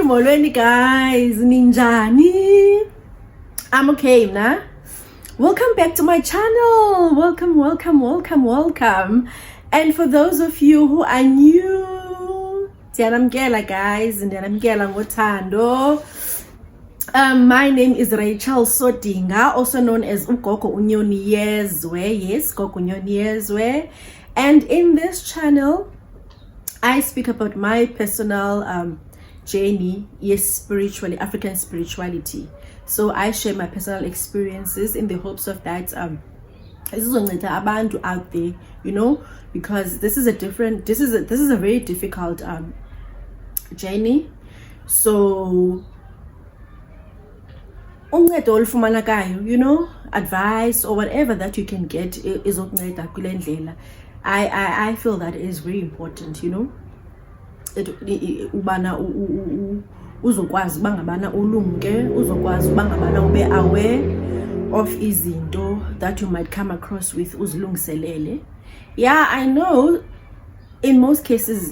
molweni guys, ninjani? I'm okay, nah? Welcome back to my channel. Welcome. And for those of you who are new, ndiyanamkela guys, ndiyanamkela ngothando. My name is Rachel Sodinga, also known as Ugogo Unyoniyezwe. Yes, Gogo Unyoniyezwe. And in this channel, I speak about my personal journey, yes, African spirituality. So I share my personal experiences in the hopes of that isizonceda abantu out there, you know, because this is a very difficult journey. So uncedo olufumana kayo, you know, advice or whatever that you can get izokunceda kule ndlela. I feel that it is very important, you know. Ubana uzokwazi bangabana ulunge, uzokwazi bangabana ube aware of izinto that you might come across with uzilungiselele. Yeah, I know in most cases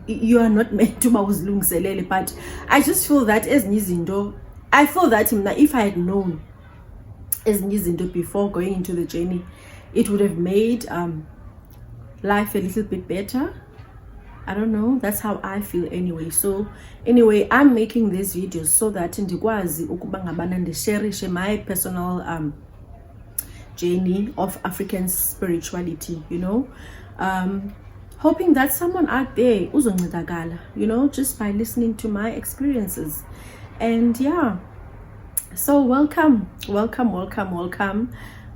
you are not meant to ba uzilungiselele, but I just feel that ezinye izinto, I feel that if I had known ezinye izinto before going into the journey, it would have made life a little bit better. I don't know, that's how I feel anyway. So anyway, I'm making these videos so that ndikwazi ukuba ngabana ndisharishe my personal journey of African spirituality, you know, hoping that someone out there uzoncedakala, you know, just by listening to my experiences. And yeah, so welcome.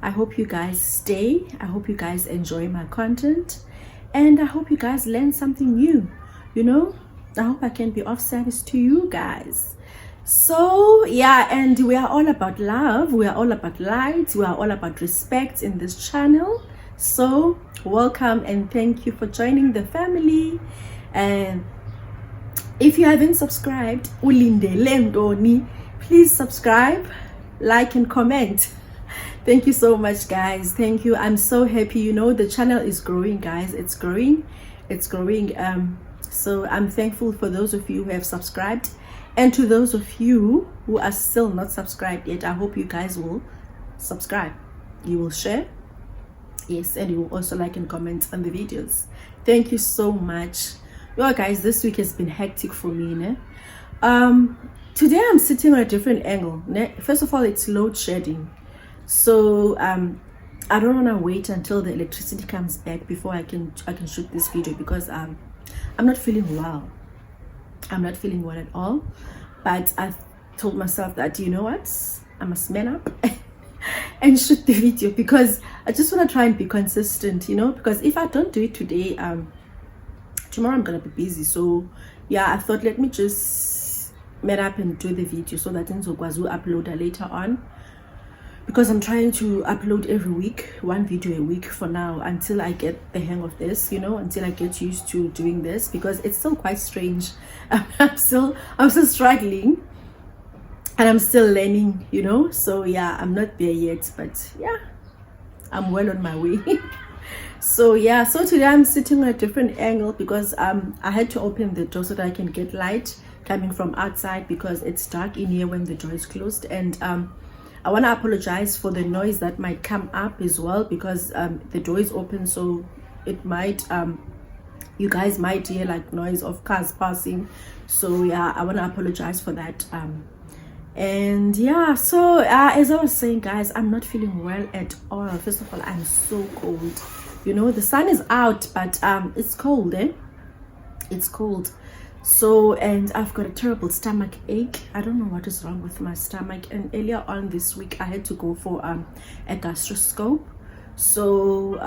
I hope you guys stay. I hope you guys enjoy my content, and I hope you guys learn something new, you know. I hope I can be of service to you guys. So yeah, and we are all about love, we are all about light, we are all about respect in this channel. So welcome and thank you for joining the family. And if you haven't subscribed, please subscribe, like and comment. Thank you so much guys, thank you. I'm so happy, you know, the channel is growing guys, it's growing. So I'm thankful for those of you who have subscribed, and to those of you who are still not subscribed yet, I hope you guys will subscribe, you will share, yes, and you will also like and comment on the videos. Thank you so much. Well guys, this week has been hectic for me, né? Today I'm sitting on a different angle, né? First of all, it's load shedding. So I don't want to wait until the electricity comes back before I can shoot this video, because I'm not feeling well. I'm not feeling well at all. But I told myself that, you know what, I must man up and shoot the video, because I just want to try and be consistent, you know, because if I don't do it today, tomorrow I'm gonna be busy. So yeah, I thought let me just man up and do the video so that Nzokwazi will upload later on, because I'm trying to upload every week, one video a week for now, until I get the hang of this, you know, until I get used to doing this, because it's still quite strange. I'm still struggling and I'm still learning, you know. So yeah, I'm not there yet, but yeah, I'm well on my way. So yeah, so today I'm sitting on a different angle because I had to open the door so that I can get light coming from outside, because it's dark in here when the door is closed. And I want to apologize for the noise that might come up as well, because the door is open, so it might you guys might hear like noise of cars passing. So yeah, I want to apologize for that. And yeah, so as I was saying guys, I'm not feeling well at all. First of all, I'm so cold, you know. The sun is out, but it's cold, it's cold. So, and I've got a terrible stomach ache. I don't know what is wrong with my stomach. And earlier on this week I had to go for a gastroscope, so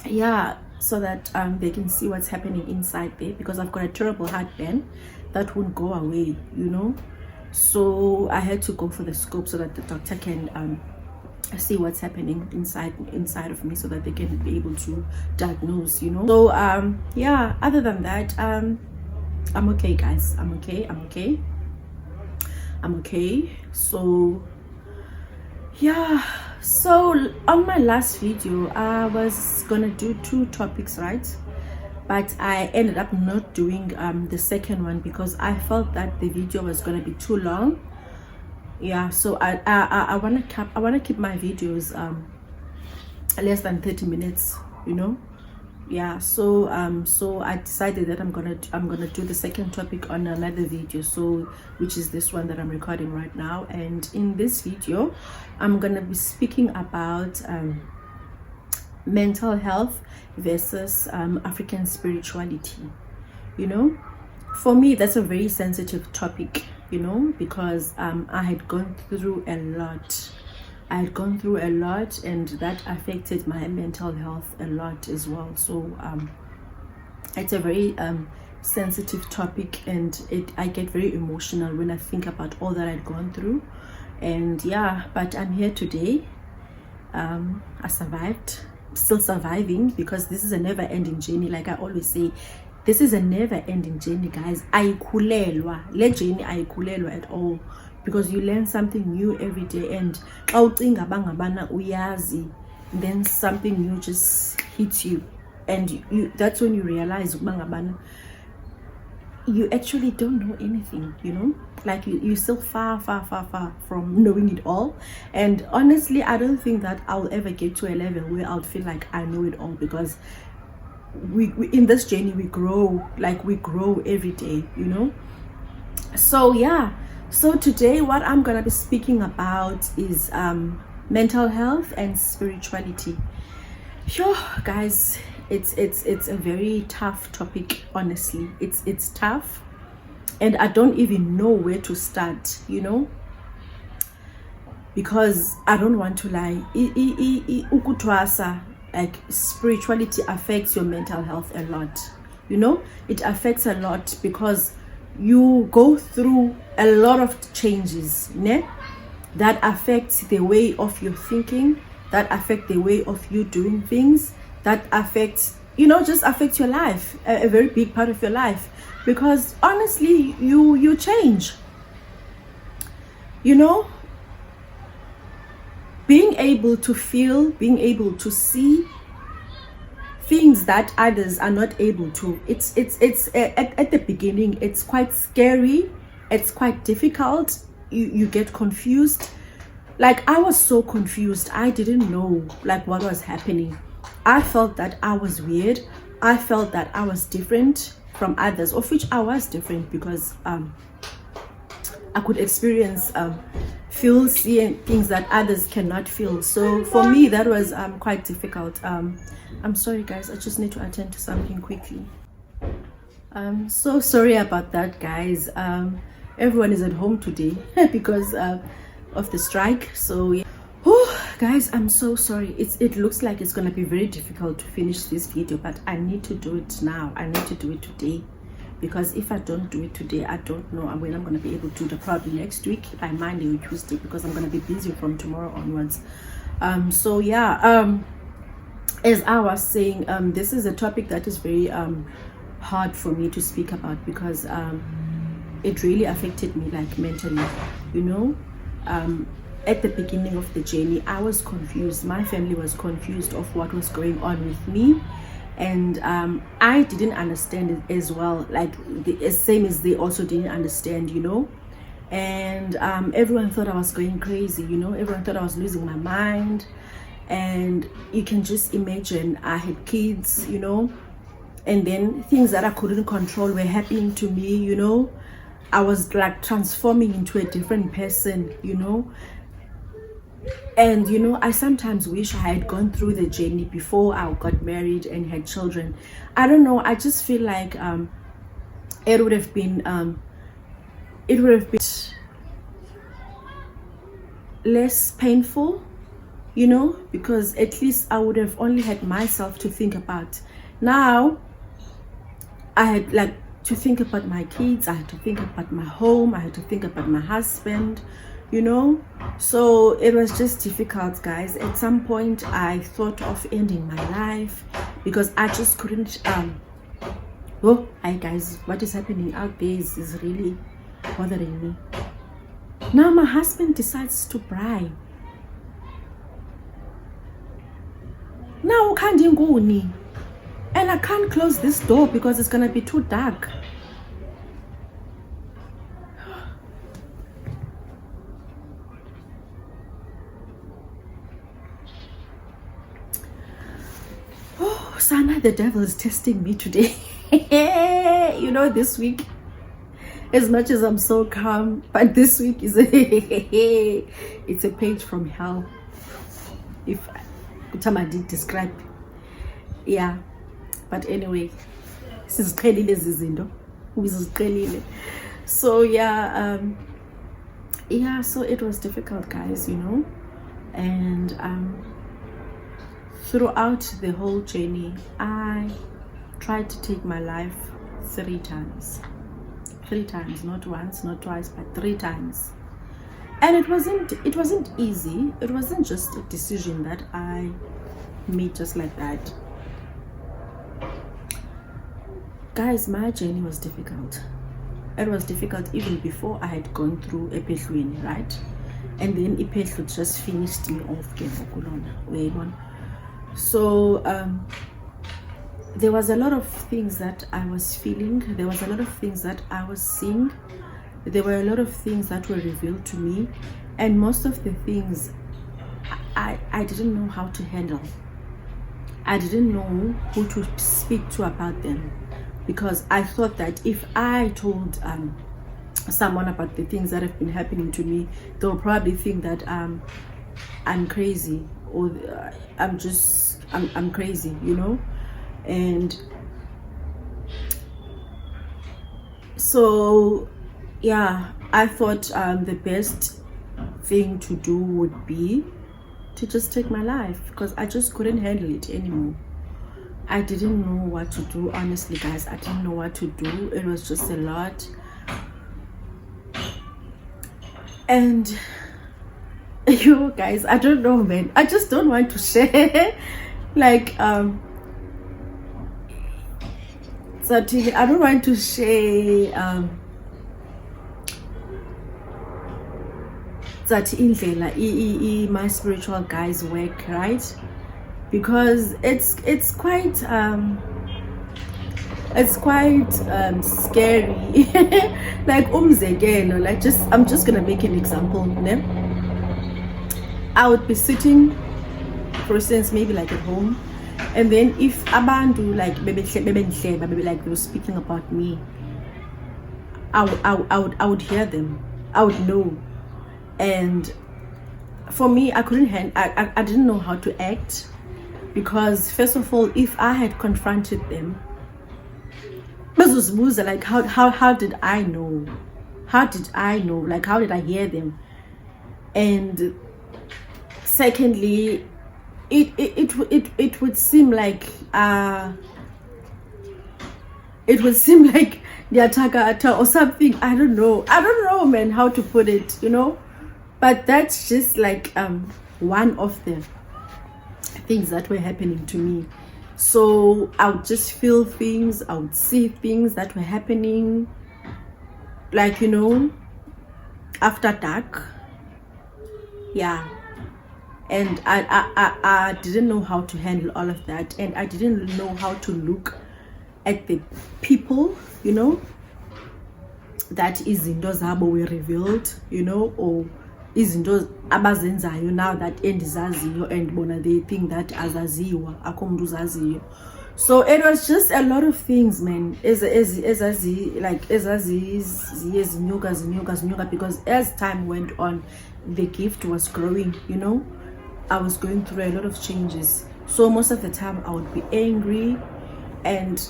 yeah, so that they can see what's happening inside there, because I've got a terrible heartburn that won't go away, you know. So I had to go for the scope so that the doctor can see what's happening inside of me, so that they can be able to diagnose, you know. So yeah, other than that, I'm okay guys, I'm okay. So yeah, so on my last video I was gonna do two topics, right? but I ended up not doing the second one because I felt that the video was gonna be too long. Yeah, so I wanna keep my videos less than 30 minutes, you know. Yeah, so so I decided that I'm gonna do the second topic on another video, so which is this one that I'm recording right now. And in this video I'm gonna be speaking about mental health versus African spirituality. You know, for me that's a very sensitive topic, you know, because I had gone through a lot. And that affected my mental health a lot as well. So it's a very sensitive topic, and I get very emotional when I think about all that I'd gone through. And yeah, but I'm here today. I survived, still surviving, because this is a never-ending journey. Like I always say, this is a never-ending journey, guys. Ayikhulelwa le journey, ayikhulelwa at all, because you learn something new every day. And then something new just hits you, and that's when you realize you actually don't know anything, you know, like you're still far from knowing it all. And honestly, I don't think that I'll ever get to a level where I'll feel like I know it all, because we in this journey we grow, like we grow every day, you know. So yeah, so today what I'm gonna be speaking about is mental health and spirituality. Sure, guys, it's a very tough topic. Honestly, it's tough, and I don't even know where to start, you know, because I don't want to lie. Ukutwasa, like spirituality affects your mental health a lot, you know. It affects a lot because you go through a lot of changes, ne? That affects the way of your thinking, that affect the way of you doing things, that affects, you know, just affects your life, a very big part of your life. Because honestly, you change, you know. Being able to feel, being able to see things that others are not able to, it's at the beginning it's quite scary, it's quite difficult. You get confused. Like I was so confused. I didn't know like what was happening. I felt that I was weird. I felt that I was different from others, of which I was different, because I could experience feel, see things that others cannot feel. So for me that was quite difficult. I'm sorry guys, I just need to attend to something quickly. I'm so sorry about that, guys. Everyone is at home today because of the strike. So yeah. Oh, guys, I'm so sorry. It looks like it's gonna be very difficult to finish this video, but I need to do it now. I need to do it today, because if I don't do it today, I don't know when I'm gonna be able to do it. Probably next week by Monday or Tuesday, because I'm gonna be busy from tomorrow onwards. So yeah, as I was saying, this is a topic that is very hard for me to speak about, because it really affected me, like mentally, you know. At the beginning of the journey, I was confused. My family was confused of what was going on with me, and I didn't understand it as well, like the same as they also didn't understand, you know. And everyone thought I was going crazy, you know. Everyone thought I was losing my mind. And you can just imagine, I had kids, you know, and then things that I couldn't control were happening to me, you know. I was like transforming into a different person, you know. And you know, I sometimes wish I had gone through the journey before I got married and had children. I don't know, I just feel like it would have been less painful, you know, because at least I would have only had myself to think about. Now I had like to think about my kids, I had to think about my home, I had to think about my husband, you know. So it was just difficult, guys. At some point I thought of ending my life, because I just couldn't oh, hi guys, what is happening out there is really bothering me. Now my husband decides to bribe. Now Kandinguni, And I can't close this door because it's gonna be too dark. Oh, Sana, the devil is testing me today. You know, this week, as much as I'm so calm, but this week is it's a page from hell. If I did describe, yeah. But anyway, so yeah, yeah. So it was difficult, guys, you know, and throughout the whole journey, I tried to take my life 3 times. 3 times, not once, not twice, but 3 times. And it wasn't easy. It wasn't just a decision that I made just like that. Guys, my journey was difficult. It was difficult even before I had gone through Ephehlweni, right? And then Ephehlo just finished me off. So there was a lot of things that I was feeling. There was a lot of things that I was seeing. There were a lot of things that were revealed to me, and most of the things I didn't know how to handle. I didn't know who to speak to about them, because I thought that if I told someone about the things that have been happening to me, they'll probably think that I'm crazy, or I'm crazy, you know. And so yeah, I thought the best thing to do would be to just take my life, because I just couldn't handle it anymore. I didn't know what to do, honestly, guys. I didn't know what to do. It was just a lot. And you guys, I don't know, man. I just don't want to share like certainly I don't want to share that indlela my spiritual guys work, right? Because it's quite scary. Like umzekelo, like I'm just gonna make an example, ne? I would be sitting, for instance, maybe like at home, and then if abantu like maybe like they were speaking about me, I would hear them, I would know. And for me, I didn't know how to act, because first of all, if I had confronted them, like how did I know? Like, how did I hear them? And secondly, it would seem like the attacker or something. I don't know, man, how to put it, you know. But that's just like one of the things that were happening to me. So I would just feel things, I would see things that were happening, like, you know, after dark. Yeah. And I didn't know how to handle all of that, and I didn't know how to look at the people, you know, that izinto zabo were revealed, you know, or izinto abazenzayo now that endizaziyo, and bona they think that azaziwa akho mntu uzaziyo. So it was just a lot of things, man, because as time went on, the gift was growing, you know. I was going through a lot of changes, so most of the time I would be angry, and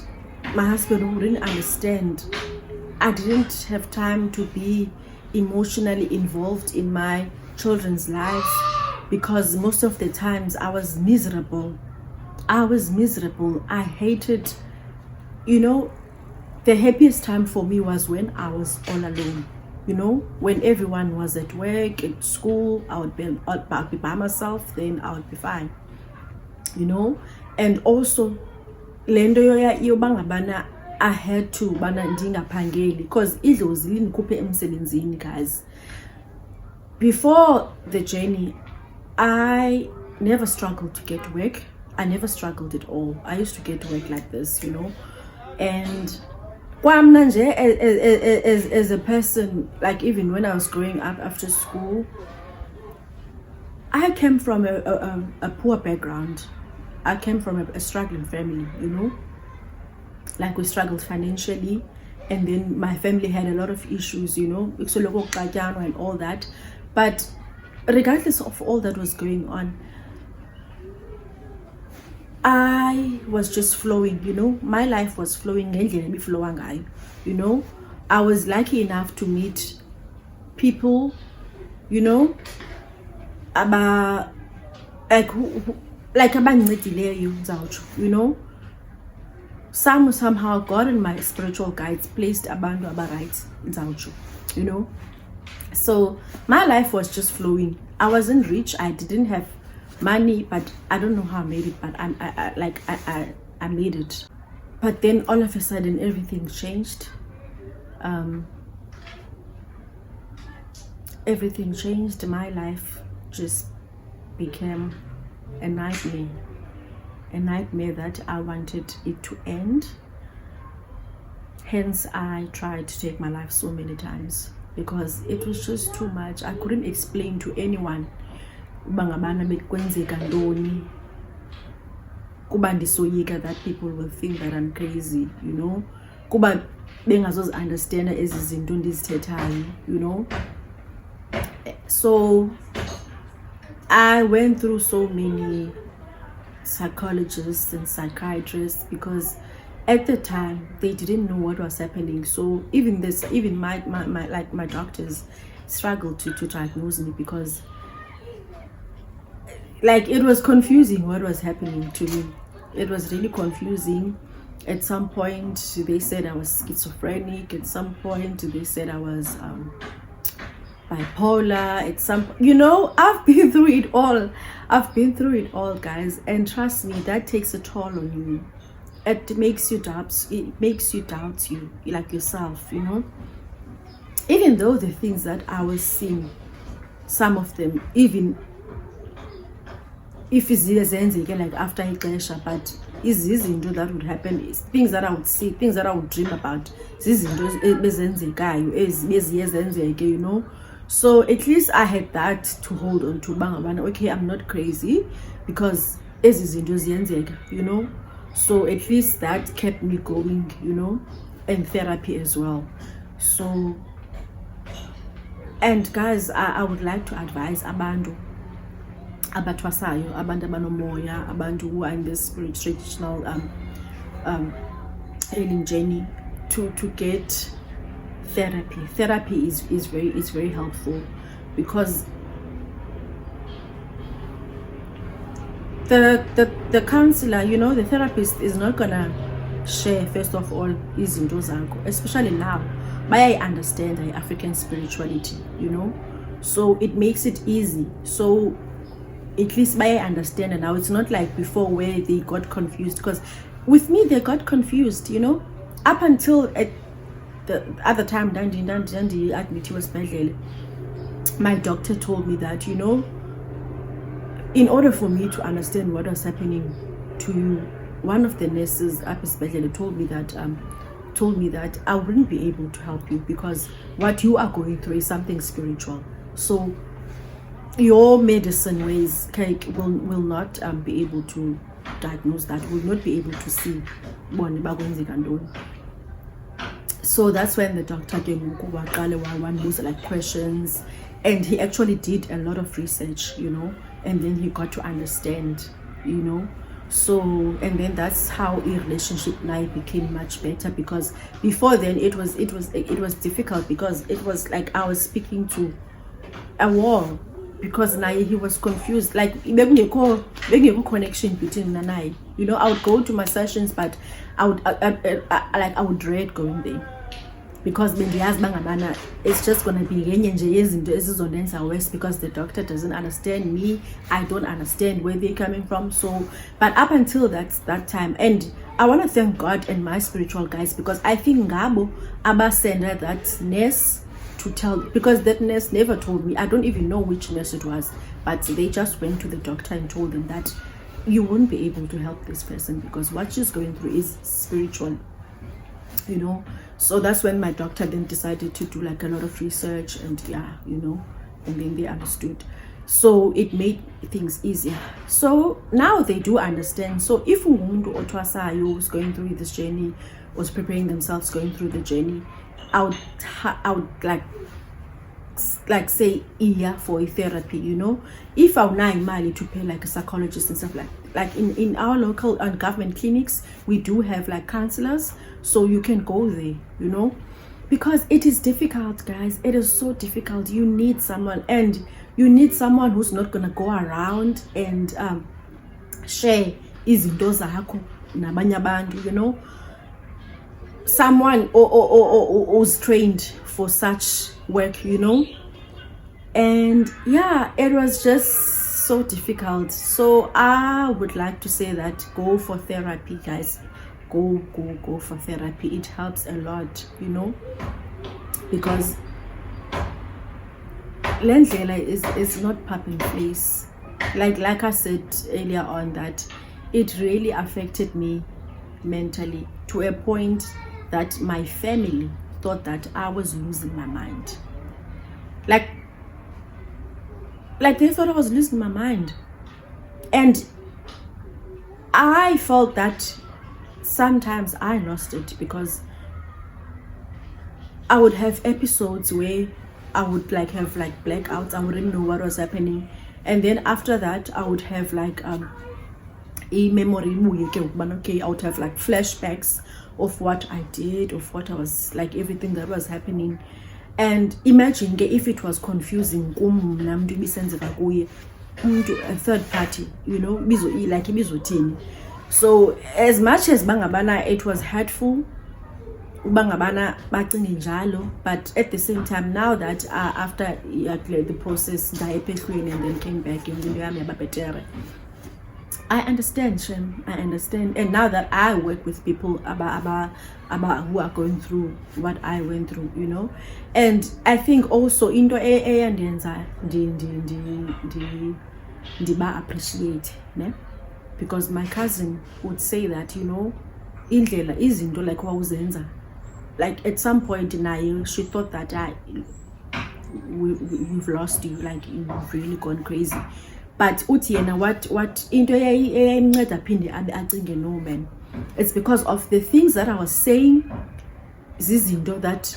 my husband wouldn't understand. I didn't have time to be emotionally involved in my children's lives, because most of the times I was miserable. I hated, you know. The happiest time for me was when I was all alone, you know, when everyone was at work, at school. I would be by myself, then I would be fine, you know. And also lento yobangabana I had to bana ndingaphangeli, because idlozi lindikhuphe emsebenzini, guys. Before the journey, I never struggled to get work. I never struggled at all. I used to get to work like this, you know. And kwamna nje, as a person, like even when I was growing up after school, I came from a poor background. I came from a struggling family, you know. Like we struggled financially, and then my family had a lot of issues, you know, and all that. But regardless of all that was going on, I was just flowing, you know. My life was flowing, you know. I was lucky enough to meet people, you know, like you know. Somehow God and my spiritual guides placed abantu right in Zauchu, you know. So my life was just flowing. I wasn't rich, I didn't have money, but I don't know how I made it, but I made it. But then all of a sudden everything changed. Everything changed. My life just became a nightmare that I wanted it to end. Hence I tried to take my life so many times because it was just too much. I couldn't explain to anyone that people will think that I'm crazy, you know. Kuba bengazos understand you know. So I went through so many psychologists and psychiatrists because at the time they didn't know what was happening. So even my doctors struggled to diagnose me because like it was confusing what was happening to me. It was really confusing. At some point they said I was schizophrenic. At some point they said I was bipolar. At some, you know, I've been through it all. Guys, and trust me, that takes a toll on you. It makes you doubt you like yourself, you know. Even though the things that I was seeing, some of them, even if it's like after ixesha, but izinto that would happen, is things that I would see, things that I would dream about, you know. So at least I had that to hold on to. Okay, I'm not crazy because you know. So at least that kept me going, you know, and therapy as well. So, and guys, I would like to advise abantu abatwasayo, abantu abanomoya, abantu who are in this spiritual healing journey to get therapy is very helpful because the counselor, you know, the therapist is not gonna share first of all izinto zakho, especially now I understand the African spirituality, you know, so it makes it easy. So at least I understand, and now it's not like before where they got confused, because with me they got confused, you know, up until at the other time my doctor told me that, you know, in order for me to understand what was happening to you, one of the nurses at Isibhedlele told me that I wouldn't be able to help you because what you are going through is something spiritual. So your medicine ways will not be able to diagnose that, will not be able to see. So that's when the doctor gave me like questions, and he actually did a lot of research, you know, and then he got to understand, you know. So, and then that's how a relationship now became much better, because before then it was difficult, because it was like I was speaking to a wall, because now he was confused, like connection between Nanai, you know. I would go to my sessions, but I would dread going there, because it's just gonna be worse, because the doctor doesn't understand me, I don't understand where they're coming from. So, but up until that time, and I want to thank God and my spiritual guides, because I think Ngabo Abba sent that nurse to tell, because that nurse never told me. I don't even know which nurse it was, but they just went to the doctor and told them that you won't be able to help this person because what she's going through is spiritual, you know. So that's when my doctor then decided to do like a lot of research, and yeah, you know, and then they understood. So it made things easier. So now they do understand. So if umuntu otwasayo was going through this journey, was preparing themselves going through the journey, I would like say for a therapy, you know. If I would money to pay like a psychologist and stuff like in our local and government clinics, we do have like counselors, so you can go there, you know, because it is difficult, guys. It is so difficult. You need someone, and you need someone who's not gonna go around and share izinto zakho nabanye abantu, you know. Someone who's trained for such work, you know. And yeah, it was just so difficult. So I would like to say that go for therapy, guys. Go for therapy. It helps a lot, you know, because Lendlela is not popping place. Like I said earlier on, that it really affected me mentally to a point that my family thought that I was losing my mind. Like they thought I was losing my mind. And I felt that sometimes I lost it, because I would have episodes where I would like have like blackouts. I wouldn't know what was happening. And then after that, I would have like a memory, okay, I would have like flashbacks of what I did, of what I was like, everything that was happening. And imagine if it was confusing, a third party, you know, like. So as much as bangabana it was hurtful, bangabana but at the same time, now that after the process and then came back and I understand, Shem. I understand. And now that I work with people about who are going through what I went through, you know. And I think also into ndiba appreciate, ne? Because my cousin would say that, you know, indlela izinto like wawuzenza. Like at some point in nayo, she thought that we've lost you, like you've really gone crazy. But uthi yena what into eyayimnceda phinde acinge no man, it's because of the things that I was saying, zizinto that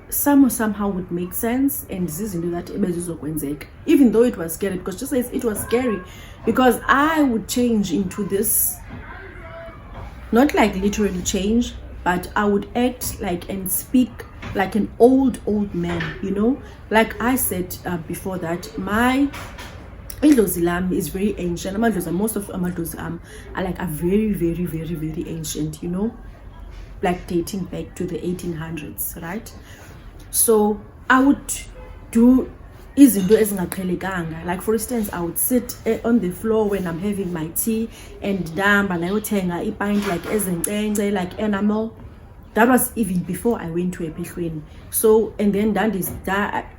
somehow would make sense, and zizinto that ebezizokwenzeka, even though it was scary, because just as it was scary, because I would change into this, not like literally change, but I would act like and speak like an old man, you know. Like I said before, that my Idlozi lami is very ancient. Most of amadlozi are like a very, very, very, very ancient, you know, like dating back to the 1800s, right? So I would do izinto ezingaqhelekanga. Like for instance, I would sit on the floor when I'm having my tea and ndamba nayothenga ipint like ezencence, like animal. That was even before I went to Ephehlweni. So, and then that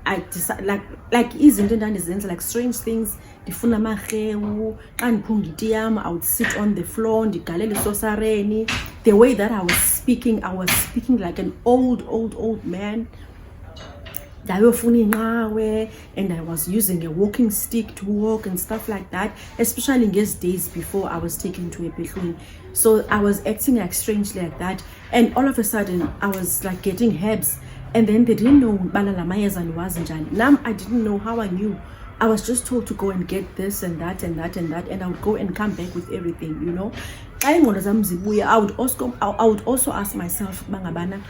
I decided like izinto ndandizenza like strange things. Ndifuna marhewu, xa ndiphunga iti yam, I would sit on the floor, ndigalele isosareni. The way that I was speaking like an old man. And I was using a walking stick to walk and stuff like that, especially in these days before I was taken to Ephehlweni. So I was acting like strangely like that, and all of a sudden I was like getting herbs, and then they didn't know Nam, I didn't know how I knew. I was just told to go and get this and that and that and that, and I would go and come back with everything, you know. I would also ask myself, bangabana,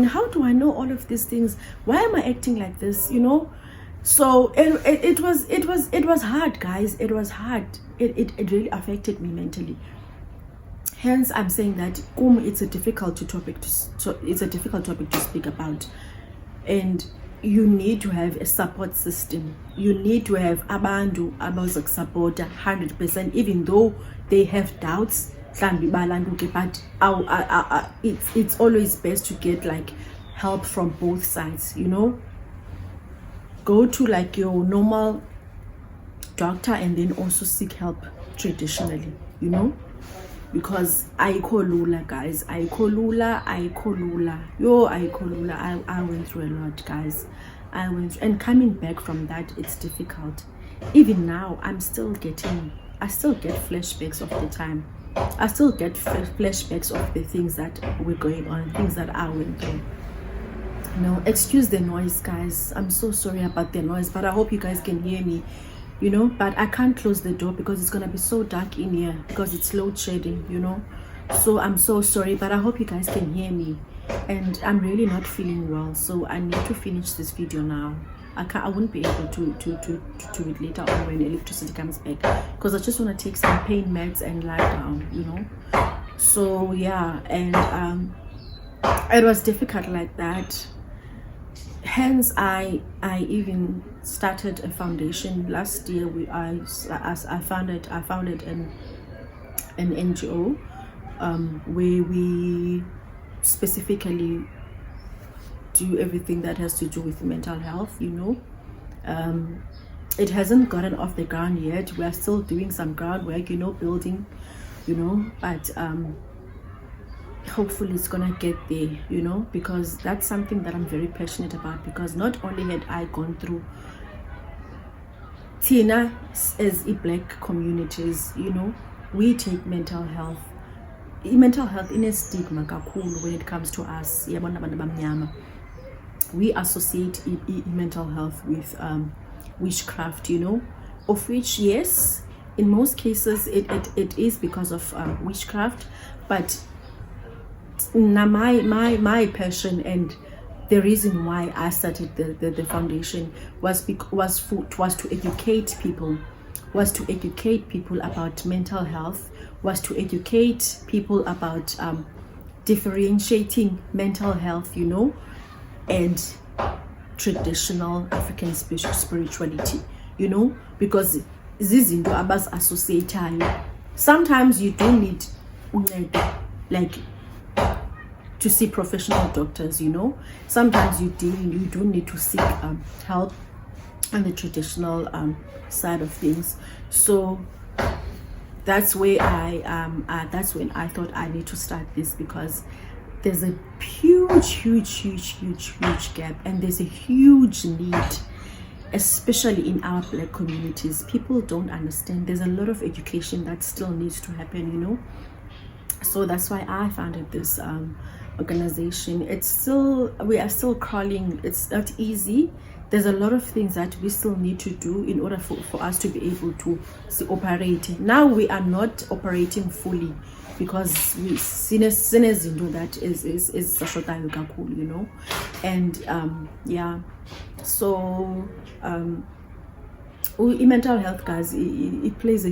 how do I know all of these things? Why am I acting like this, you know? So it was hard, guys. It was hard. It really affected me mentally. Hence, I'm saying that it's a difficult topic to speak about, and you need to have a support system. You need to have abantu support 100%, even though they have doubts. But it's always best to get like help from both sides, you know. Go to like your normal doctor and then also seek help traditionally, you know, because ayikho lula, guys. Ayikho lula. Yo, ayikho lula. I went through a lot, guys. And coming back from that, it's difficult. Even now, I still get flashbacks of the time. I still get flashbacks of the things that were going on, things that I went through. No, excuse the noise, guys. I'm so sorry about the noise, but I hope you guys can hear me, you know. But I can't close the door because it's gonna be so dark in here because it's load shedding, you know. So I'm so sorry, but I hope you guys can hear me. And I'm really not feeling well, so I need to finish this video now. I won't be able to do it later on when electricity comes back, because I just want to take some pain meds and lie down, you know. So yeah, and it was difficult like that. Hence I even started a foundation last year. I founded an NGO where we specifically do everything that has to do with mental health, you know. It hasn't gotten off the ground yet. We are still doing some groundwork, you know, building, you know, but hopefully it's gonna get there, you know, because that's something that I'm very passionate about. Because not only had I gone through Tina as black communities, you know, we take mental health in a stigma kakhulu when it comes to us. We associate mental health with witchcraft, you know, of which, yes, in most cases it is because of witchcraft. But my passion and the reason why I started the foundation was to educate people, about mental health, was to educate people about differentiating mental health, you know, and traditional African spirituality, you know, because zizinto abas associate. Sometimes you do need like to see professional doctors, you know. Sometimes you do need to seek help on the traditional side of things. So that's where that's when I thought I need to start this, because there's a huge gap, and there's a huge need, especially in our black communities. People don't understand. There's a lot of education that still needs to happen, you know. So that's why I founded this organization. We are still crawling. It's not easy. There's a lot of things that we still need to do in order for us to be able to operate. Now we are not operating fully because we sinezinto that is sashotayo kakhulu, you know. And yeah, so mental health, guys, it plays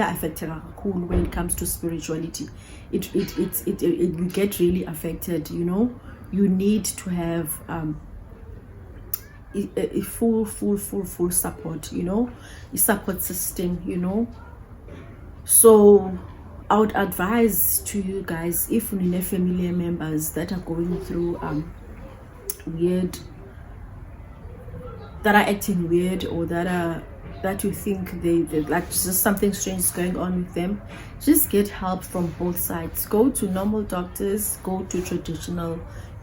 affected when it comes to spirituality. You get really affected, you know. You need to have a full support, you know, a support system, you know. So I would advise to you guys, if you have family members that are going through that are acting weird, or that you think they like just something strange is going on with them, just get help from both sides. Go to normal doctors, go to traditional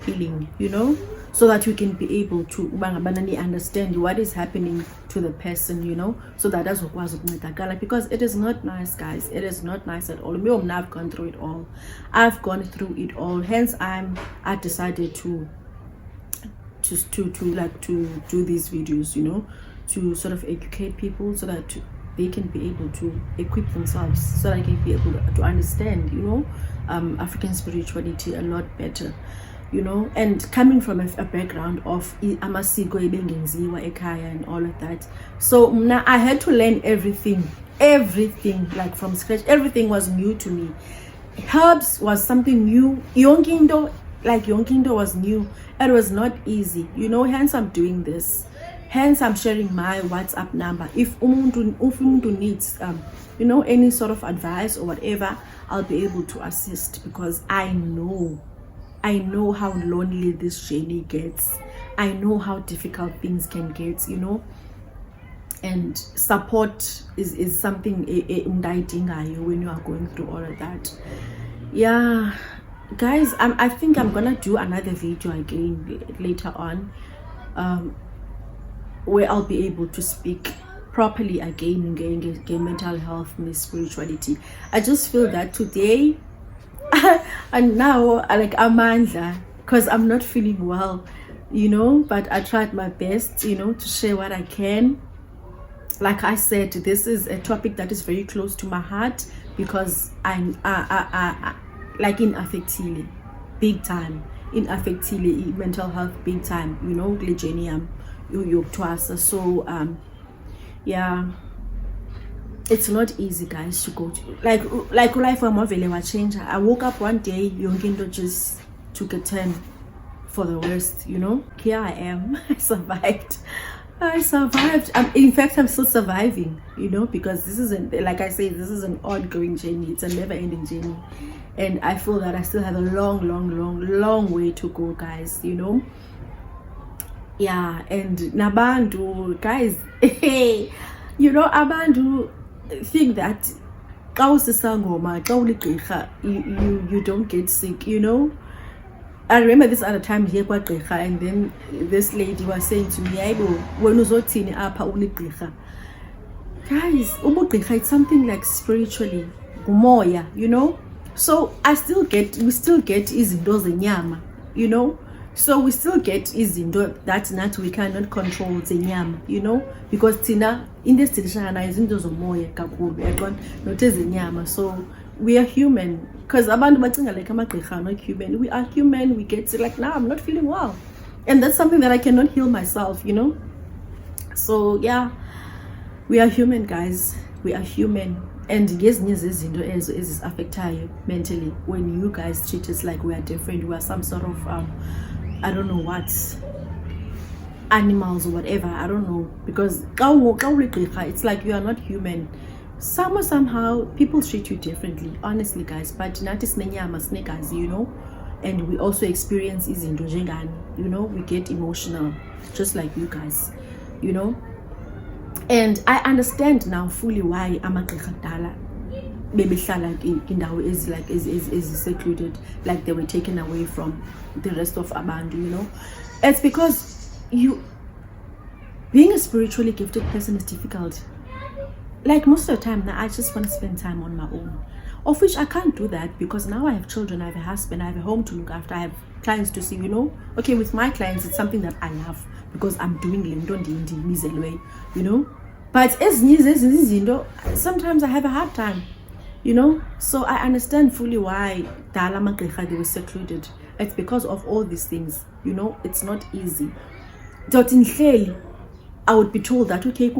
healing, you know, so that you can be able to understand what is happening to the person, you know, so that that's what, because it is not nice, guys. It is not nice at all. I've gone through it all. Hence I decided to do these videos, you know, to sort of educate people so that they can be able to equip themselves, so that they can be able to understand, you know, African spirituality a lot better, you know. And coming from a background of amasiko ebengenziwa ekhaya and all of that, so now I had to learn everything like from scratch. Everything was new to me. Herbs was something new. Yonkindo was new. It was not easy, you know. Hence I'm doing this. Hence I'm sharing my WhatsApp number. If umuntu needs you know, any sort of advice or whatever, I'll be able to assist, because I know how lonely this journey gets. I know how difficult things can get, you know. and support is something when you are going through all of that. Yeah, guys, I think I'm gonna do another video again later on, where I'll be able to speak properly again mental health and spirituality. I just feel that today and now like amandla, because I'm not feeling well, you know, but I tried my best, you know, to share what I can. Like I said, this is a topic that is very close to my heart, because I'm like in affectile big time, in affectile mental health big time, you know, glegenium twice. So yeah, it's not easy, guys, to go to like life change. I woke up one day, Yongindo just took a turn for the worst, you know. Here I am. I survived. In fact, I'm still surviving, you know, because this isn't, like I say, this is an ongoing journey. It's a never-ending journey, and I feel that I still have a long way to go, guys, you know. Yeah, and nabantu, guys, you know, abantu think that you don't get sick, you know. I remember this other time here, and then this lady was saying to me, guys, it's something like spiritually, you know. So we still get izinto zenyama, you know. So we still get izinto that we cannot control zenyama, you know, because tina in this tradition izinto zomoya kakhulu, not zenyama. So we are human, because abantu bacinga like amagqirha are not human. We are human. We get like, now I'm not feeling well, and that's something that I cannot heal myself, you know. So yeah, we are human, guys. We are human, and yes, izinto is affectayo mentally when you guys treat us like we are different. We are some sort of I don't know what, animals or whatever. I don't know, because it's like you are not human. Somehow people treat you differently, honestly, guys. But you know, and we also experience izinto njengani, you know. We get emotional just like you guys, you know. And I understand now fully why amagqirha dala bebehlala indawo is secluded, like they were taken away from the rest of abantu, you know. It's because being a spiritually gifted person is difficult. Like most of the time now, I just want to spend time on my own, of which I can't do that because now I have children, I have a husband, I have a home to look after, I have clients to see, you know. Okay, with my clients, it's something that I love because I'm doing it, you know. But sometimes I have a hard time, you know. So I understand fully why Dala Magqirha they were secluded. It's because of all these things, you know. It's not easy. I would be told that, okay, and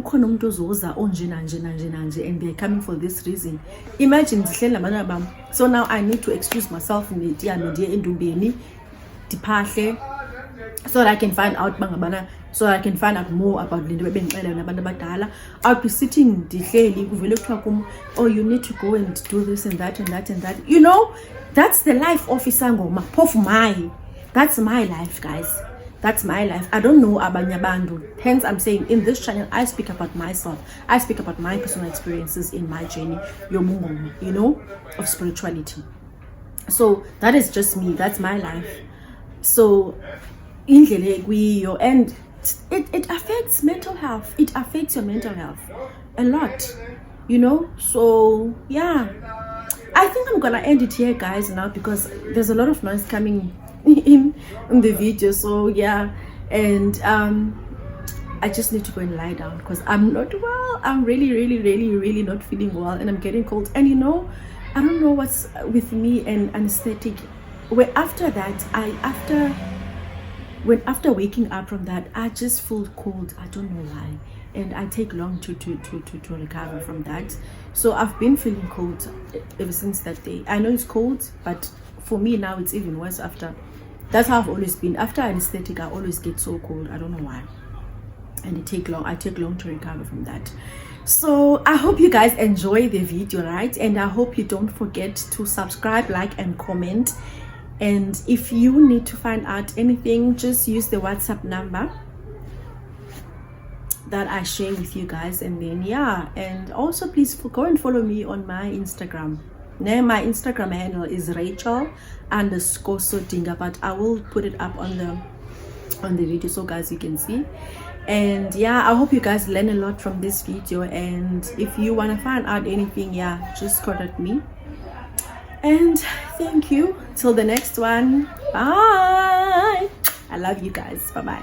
they're coming for this reason. Imagine, so now I need to excuse myself so that I can find out more about Linda. I'll be sitting, oh, you need to go and do this and that and that and that. You know, that's the life of Isango. That's my life, guys. That's my life. I don't know abanye bantu. Hence, I'm saying in this channel, I speak about myself. I speak about my personal experiences in my journey, you know, of spirituality. So that is just me. That's my life. So, and it affects mental health. It affects your mental health a lot, you know. So yeah, I think I'm gonna end it here, guys, now, because there's a lot of noise coming in the video. So yeah, and I just need to go and lie down because I'm not well. I'm really not feeling well, and I'm getting cold. And you know, I don't know what's with me and anesthetic. Where after that, after waking up from that, I just feel cold. I don't know why, and I take long to recover from that. So I've been feeling cold ever since that day. I know it's cold, but for me now it's even worse after. That's how I've always been. After anesthetic, I always get so cold. I don't know why, and I take long to recover from that. So I hope you guys enjoy the video, right? And I hope you don't forget to subscribe, like, and comment. And if you need to find out anything, just use the WhatsApp number that I share with you guys. And then yeah, and also please go and follow me on my Instagram. Now my Instagram handle is Rachel_Sodinga, but I will put it up on the video so guys you can see. And yeah, I hope you guys learn a lot from this video, and if you want to find out anything, yeah, just contact me. And thank you till the next one. Bye. I love you guys. Bye bye.